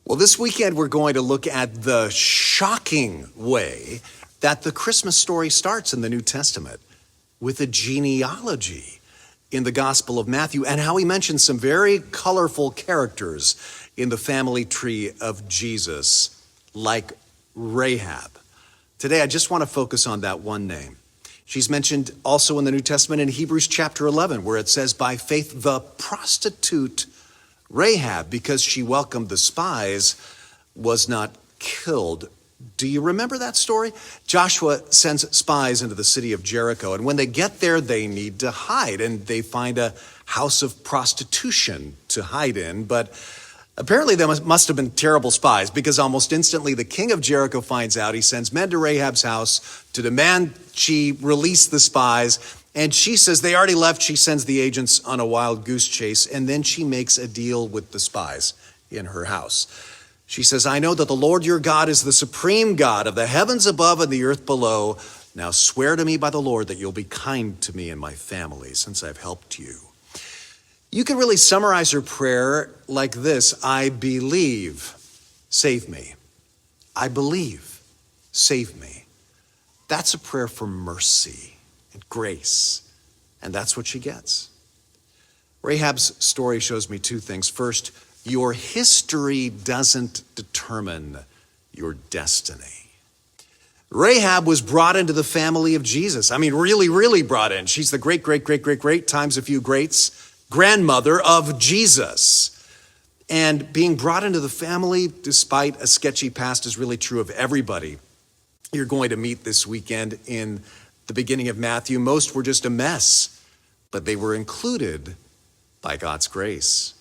Well, this weekend we're going to look at the shocking way that the Christmas story starts in the New Testament with a genealogy in the Gospel of Matthew and how he mentions some very colorful characters in the family tree of Jesus, like Rahab. Today, I just want to focus on that one name. She's mentioned also in the New Testament in Hebrews chapter 11, where it says, by faith, the prostitute Rahab, because she welcomed the spies, was not killed. Do you remember that story? Joshua sends spies into the city of Jericho, and when they get there, they need to hide, and they find a house of prostitution to hide in. But apparently they must have been terrible spies, because almost instantly the king of Jericho finds out. He sends men to Rahab's house to demand she release the spies. And she says they already left. She sends the agents on a wild goose chase, and then she makes a deal with the spies in her house. She says, I know that the Lord your God is the supreme God of the heavens above and the earth below. Now swear to me by the Lord that you'll be kind to me and my family since I've helped you. You can really summarize her prayer like this: I believe, save me. I believe, save me. That's a prayer for mercy and grace, and that's what she gets. Rahab's story shows me two things. First, your history doesn't determine your destiny. Rahab was brought into the family of Jesus. I mean, really brought in. She's the great times a few greats grandmother of Jesus. And being brought into the family, despite a sketchy past, is really true of everybody you're going to meet this weekend in the beginning of Matthew. Most were just a mess, but they were included by God's grace.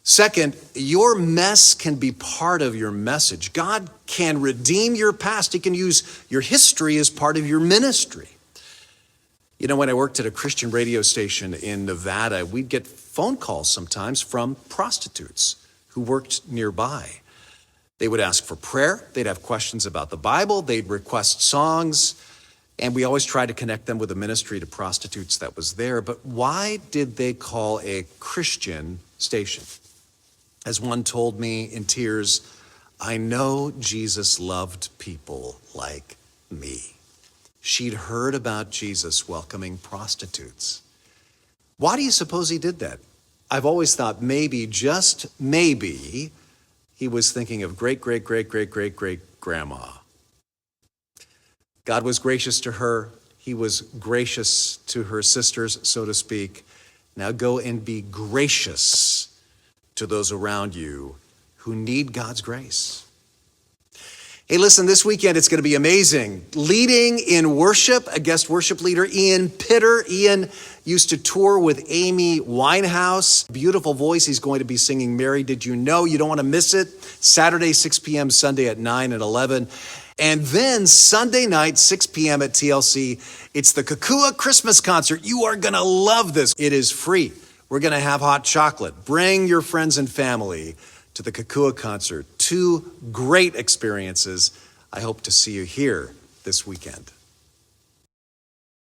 Second, your mess can be part of your message. God can redeem your past. He can use your history as part of your ministry. You know, when I worked at a Christian radio station in Nevada, we'd get phone calls sometimes from prostitutes who worked nearby. They would ask for prayer. They'd have questions about the Bible. They'd request songs. And we always tried to connect them with a ministry to prostitutes that was there. But why did they call a Christian station? As one told me in tears, I know Jesus loved people like me. She'd heard about Jesus welcoming prostitutes. Why do you suppose he did that? I've always thought maybe, just maybe, he was thinking of great-grandma. God was gracious to her. He was gracious to her sisters, so to speak. Now go and be gracious to those around you who need God's grace. Hey, listen, this weekend it's going to be amazing. Leading in worship, a guest worship leader, Ian Pitter. Ian used to tour with Amy Winehouse. Beautiful voice. He's going to be singing Mary Did You Know? You don't want to miss it. Saturday, 6 p.m., Sunday at 9 and 11. And then Sunday night, 6 p.m. at TLC, it's the Kukua Christmas concert. You are going to love this. It is free. We're going to have hot chocolate. Bring your friends and family to the Kukua concert. Two great experiences. I hope to see you here this weekend.